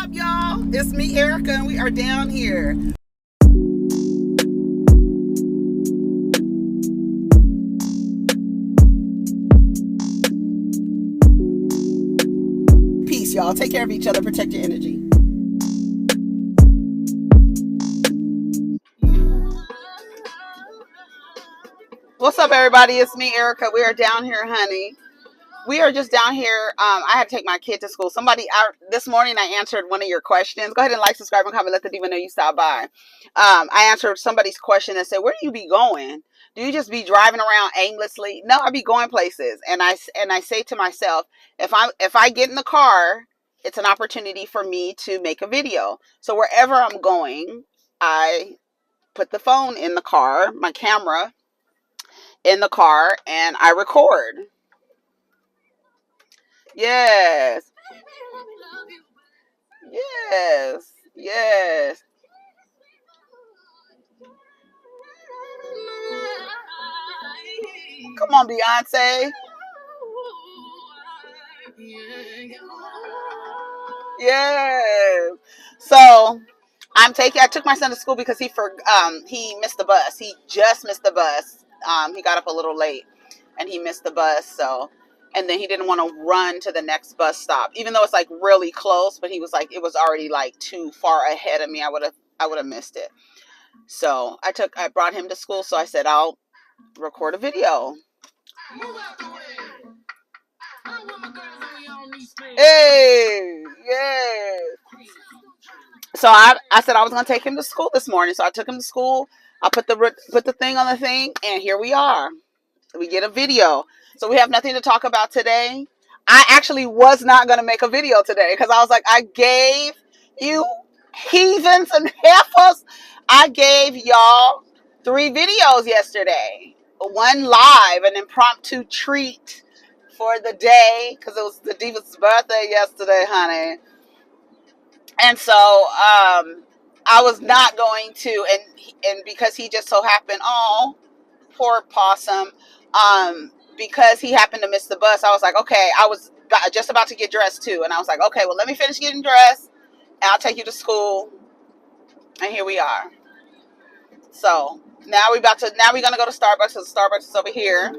up, y'all? It's me, Erica, and we are down here. Peace, y'all. Take care of each other. Protect your energy. What's up, everybody? It's me, Erica. We are down here, honey. We are just down here. I had to take my kid to school. This morning I answered one of your questions. Go ahead and like, subscribe, and comment. Let the diva know you stopped by. I answered somebody's question and said, "Where do you be going? Do you just be driving around aimlessly?" No, I be going places, and I say to myself, if I get in the car, it's an opportunity for me to make a video. So wherever I'm going, I put the phone in the car, my camera in the car, and I record. Yes. Yes. Yes. Come on, Beyonce. Yes. So I took my son to school because he missed the bus. He just missed the bus. He got up a little late and he missed the bus. So, and then he didn't want to run to the next bus stop, even though it's like really close, but he was like, it was already like too far ahead of me. I would have missed it. So I brought him to school. So I said, I'll record a video. Hey, yeah. So I said I was going to take him to school this morning. So I took him to school. I put the thing on the thing, and here we are. We get a video. So we have nothing to talk about today. I actually was not going to make a video today because I was like, I gave you heathens and heifers. I gave y'all 3 videos yesterday. One live, an impromptu treat for the day because it was the diva's birthday yesterday, honey. And so I was not going to, and because he just so happened, oh, poor possum, because he happened to miss the bus, I was like, okay, just about to get dressed too, and I was like, okay, well, let me finish getting dressed, and I'll take you to school, and here we are. So now we're gonna go to Starbucks. So Starbucks is over here.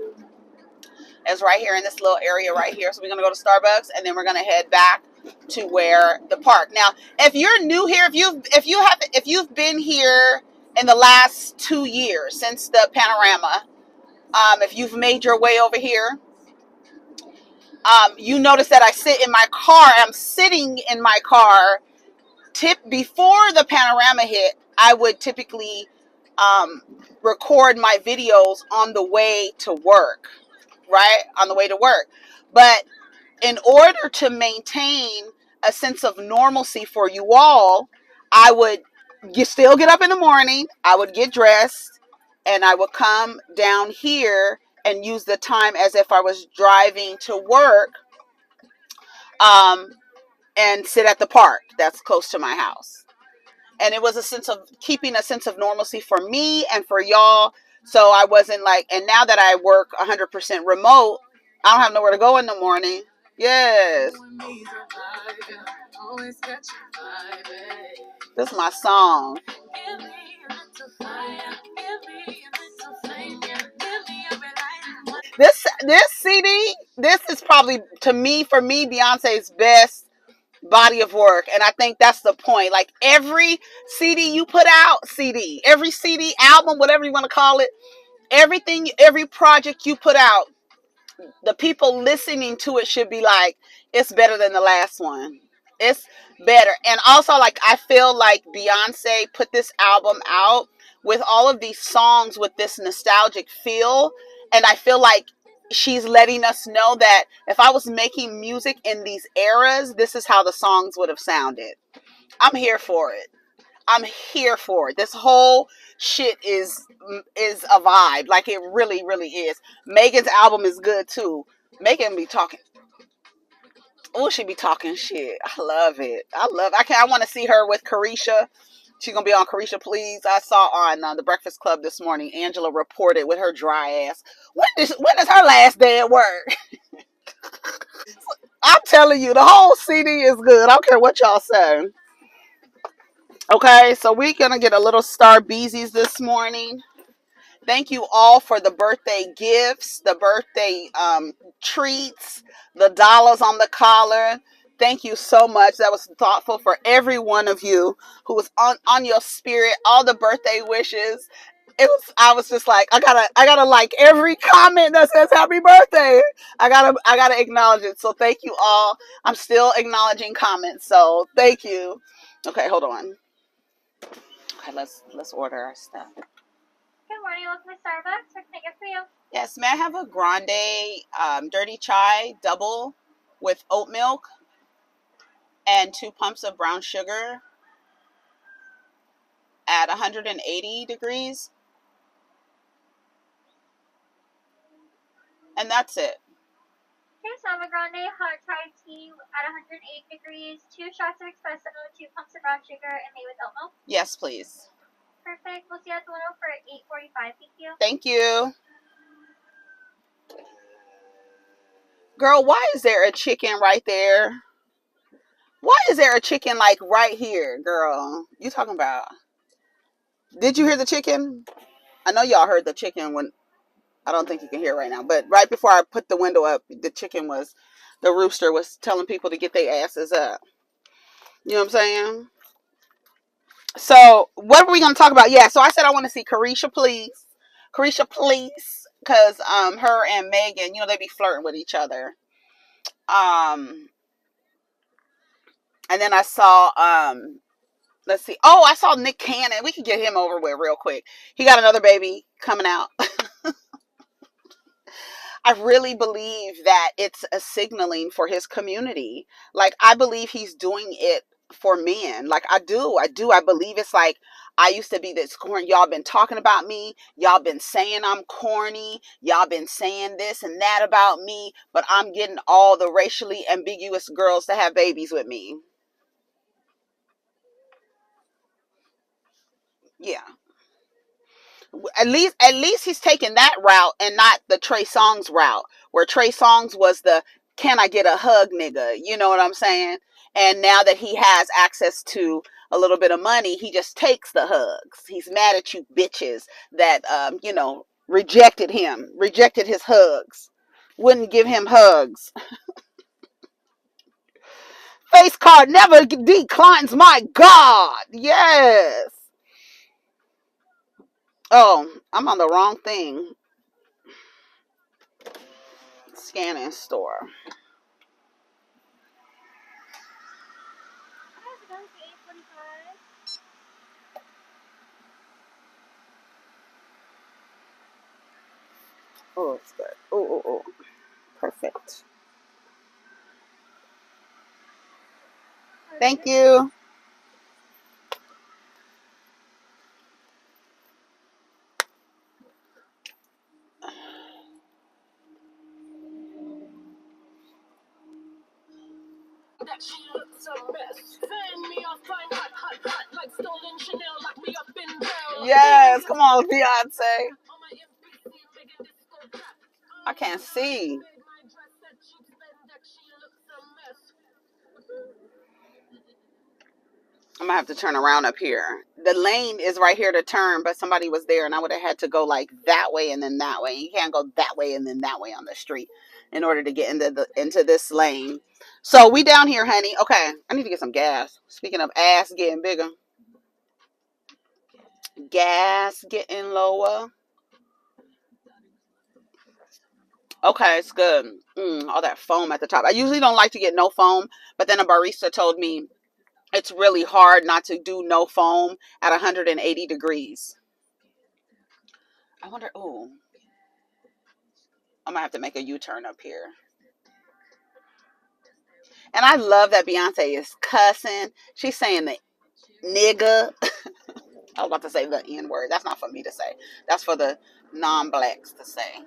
It's right here in this little area right here. So we're gonna go to Starbucks, and then we're gonna head back to where the park. Now, if you're new here, if you've been here in the last 2 years since the panorama, if you've made your way over here, you notice that I sit in my car. I'm sitting in my car. Before the panorama hit, I would typically record my videos on the way to work, right? On the way to work. But in order to maintain a sense of normalcy for you all, I would still get up in the morning. I would get dressed and I would come down here and use the time as if I was driving to work, and sit at the park that's close to my house. And it was keeping a sense of normalcy for me and for y'all. So I wasn't like, and now that I work 100% remote, I don't have nowhere to go in the morning. Yes. This is my song. This CD, this is probably, for me, Beyonce's best body of work, and I think that's the point. Like every CD you put out, every CD, album, whatever you want to call it, every project you put out, the people listening to it should be like, it's better than the last one. It's better. And also, like, I feel like Beyonce put this album out with all of these songs with this nostalgic feel, and I feel like she's letting us know that if I was making music in these eras, this is how the songs would have sounded. I'm here for it. I'm here for it. This whole shit is a vibe. Like, it really, really is. Megan's album is good too. Megan be talking. Oh, she be talking shit. I love it. I want to see her with Carisha. She's gonna be on Carisha Please. I saw on the Breakfast Club this morning, Angela reported with her dry ass. When is her last day at work? I'm telling you, the whole CD is good. I don't care what y'all say. Okay, so we're gonna get a little Star Beezies this morning. Thank you all for the birthday gifts, the birthday treats, the dollars on the collar. Thank you so much. That was thoughtful for every one of you who was on your spirit. All the birthday wishes. It was. I was just like, I gotta like every comment that says happy birthday. I gotta acknowledge it. So thank you all. I'm still acknowledging comments. So thank you. Okay, hold on. Okay, let's order our stuff. Good morning, welcome to Starbucks. What can I get for you? Yes, may I have a grande dirty chai double with oat milk and 2 pumps of brown sugar at 180 degrees? And that's it. Okay, so I have a grande hot chai tea at 108 degrees, 2 shots of espresso, 2 pumps of brown sugar, and made with oat milk. Yes, please. Perfect. We'll see you at the window for 8:45. Thank you. Thank you. Girl, why is there a chicken right there? Why is there a chicken like right here, girl? You talking about? Did you hear the chicken? I know y'all heard the chicken when I don't think you can hear it right now, but right before I put the window up, the rooster was telling people to get their asses up. You know what I'm saying? So what are we going to talk about? Yeah, so I said I want to see Carisha, please. Carisha, please. Because her and Megan, they be flirting with each other. And then I saw, let's see. Oh, I saw Nick Cannon. We can get him over with real quick. He got another baby coming out. I really believe that it's a signaling for his community. Like, I believe he's doing it for men. Like, I do. I believe it's like, I used to be this corny. Y'all been talking about me. Y'all been saying I'm corny. Y'all been saying this and that about me. But I'm getting all the racially ambiguous girls to have babies with me. Yeah. At least he's taking that route and not the Trey Songz route, where Trey Songz was the can I get a hug nigga, you know what I'm saying? And now that he has access to a little bit of money, he just takes the hugs. He's mad at you bitches that rejected his hugs, wouldn't give him hugs. Face card never declines, my God. Yes. Oh, I'm on the wrong thing. Scanning store. Oh, it's good. Oh. Perfect. Thank you. Yes, come on, Beyonce. I can't see. I'm gonna have to turn around up here. The lane is right here to turn, but somebody was there and I would have had to go like that way and then that way. You can't go that way and then that way on the street in order to get into this lane. So we down here, honey. Okay, I need to get some gas. Speaking of ass getting bigger, gas getting lower. Okay, it's good. All that foam at the top. I usually don't like to get no foam, but then a barista told me it's really hard not to do no foam at 180 degrees. I wonder, I'm going to have to make a U-turn up here. And I love that Beyonce is cussing. She's saying the nigga. I was about to say the N-word. That's not for me to say. That's for the non-blacks to say.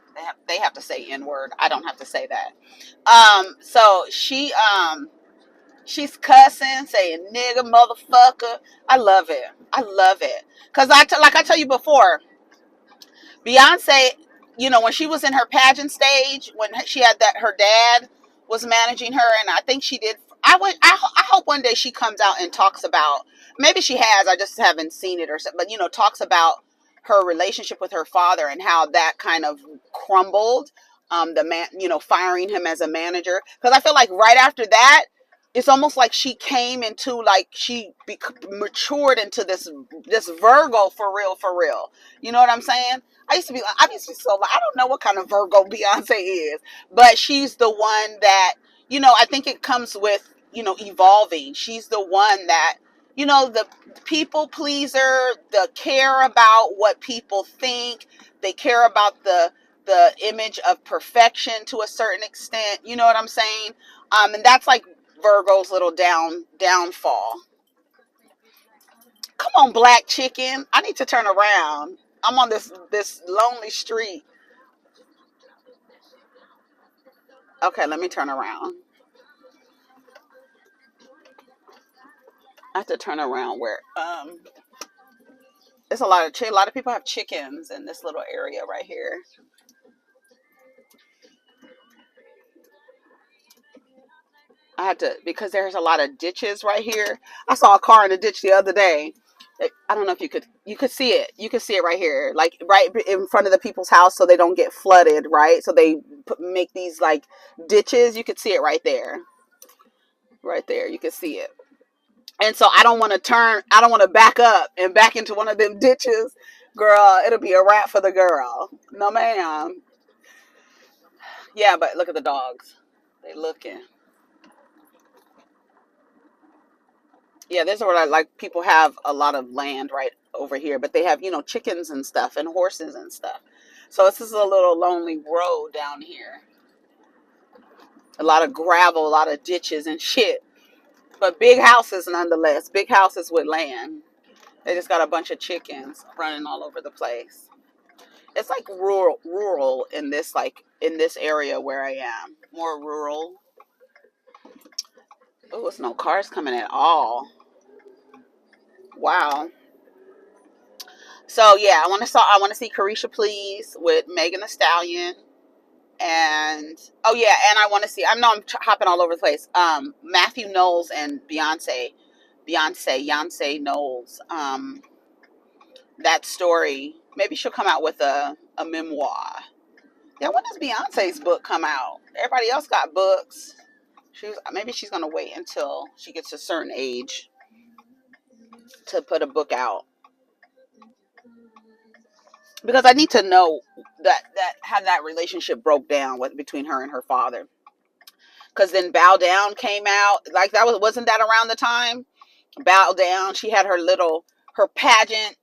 They have to say N-word. I don't have to say that. So she's cussing, saying nigga, motherfucker. I love it. I love it. Because like I tell you before, Beyonce, when she was in her pageant stage, when she had her dad was managing her, and I think she did. I hope one day she comes out and talks about. Maybe she has. I just haven't seen it or something. But talks about her relationship with her father and how that kind of crumbled. The man, firing him as a manager, because I feel like right after that, it's almost like she came into like matured into this Virgo for real, for real. You know what I'm saying? I used to be so like, I don't know what kind of Virgo Beyonce is, but she's the one that, I think it comes with, evolving. She's the one that, the people pleaser, the care about what people think. They care about the image of perfection to a certain extent. You know what I'm saying? And that's like Virgo's little downfall. Come on, black chicken. I need to turn around. I'm on this lonely street. Okay, let me turn around. I have to turn around where it's a lot of people have chickens in this little area right here. I had to, because there's a lot of ditches right here. I saw a car in a ditch the other day. I don't know if you could see it. You could see it right here, like right in front of the people's house, so they don't get flooded, right? So they make these like ditches. You could see it right there, right there. You could see it. And so I don't want to turn. I don't want to back up and back into one of them ditches, girl. It'll be a wrap for the girl. No, ma'am. Yeah, but look at the dogs. They looking. Yeah, this is where like people have a lot of land right over here, but they have chickens and stuff and horses and stuff. So this is a little lonely road down here. A lot of gravel, a lot of ditches and shit, but big houses nonetheless. Big houses with land. They just got a bunch of chickens running all over the place. It's like rural in this area where I am. More rural. Oh, it's no cars coming at all. Wow. So yeah, I want to see Carisha Please with Megan Thee Stallion, and oh yeah, and I want to see. I know I'm hopping all over the place. Matthew Knowles and Beyonce Knowles. That story. Maybe she'll come out with a memoir. Yeah, when does Beyonce's book come out? Everybody else got books. Maybe she's gonna wait until she gets a certain age to put a book out, because I need to know that how that relationship broke down between her and her father. Because then Bow Down came out, like that wasn't that around the time Bow Down. She had her pageant,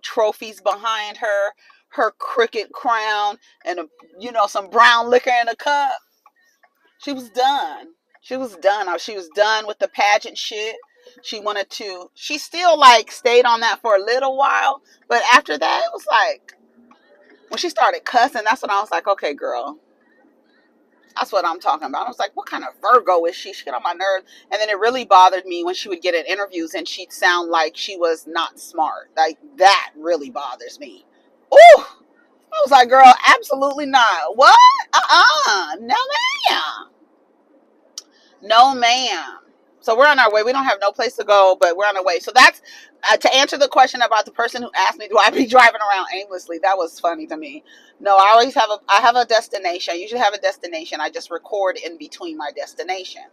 trophies behind her, her cricket crown, and some brown liquor in a cup. She was done. She was done. She was done with the pageant shit. She still like stayed on that for a little while, but after that, it was like when she started cussing, that's when I was like, okay, girl, that's what I'm talking about. I was like, what kind of Virgo is she? She get on my nerves. And then it really bothered me when she would get in interviews and she'd sound like she was not smart. Like that really bothers me. Ooh, I was like, girl, absolutely not. What? No, ma'am. No, ma'am. So we're on our way. We don't have no place to go, but we're on our way. So that's to answer the question about the person who asked me, do I be driving around aimlessly? That was funny to me. No, I have a destination. I usually have a destination. I just record in between my destinations.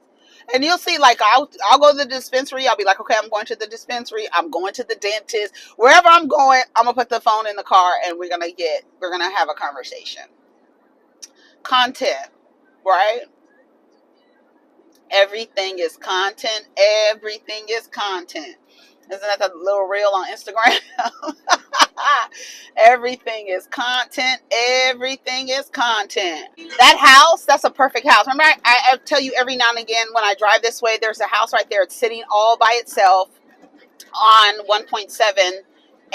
And you'll see, like, I'll go to the dispensary. I'll be like, okay, I'm going to the dispensary. I'm going to the dentist. Wherever I'm going, I'm going to put the phone in the car and we're going to have a conversation. Content, right? Everything is content. Everything is content. Isn't that the little reel on Instagram? Everything is content. Everything is content. That house, that's a perfect house. Remember, I tell you every now and again when I drive this way, there's a house right there. It's sitting all by itself on 1.7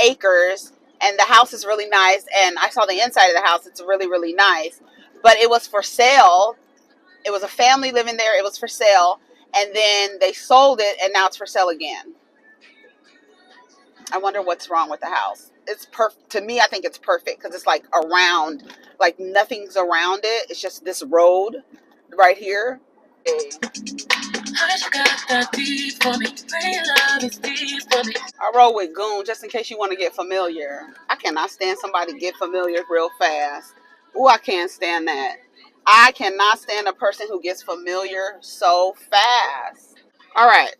acres. And the house is really nice. And I saw the inside of the house. It's really, really nice. But it was for sale. It was a family living there. It was for sale. And then they sold it, and now it's for sale again. I wonder what's wrong with the house. it's perfect to me. I think it's perfect because it's like around, like nothing's around it. It's just this road right here. I roll with Goon just in case you want to get familiar. I cannot stand somebody get familiar real fast. Ooh, I can't stand that. I cannot stand a person who gets familiar so fast. All right.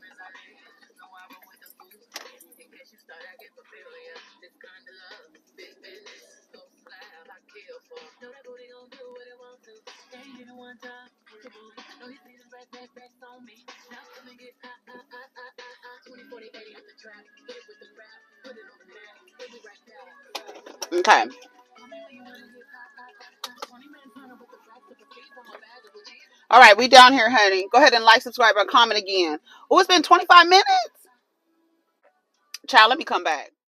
Okay. All right, we down here, honey. Go ahead and like, subscribe, and comment again. Oh, it's been 25 minutes. Child, let me come back.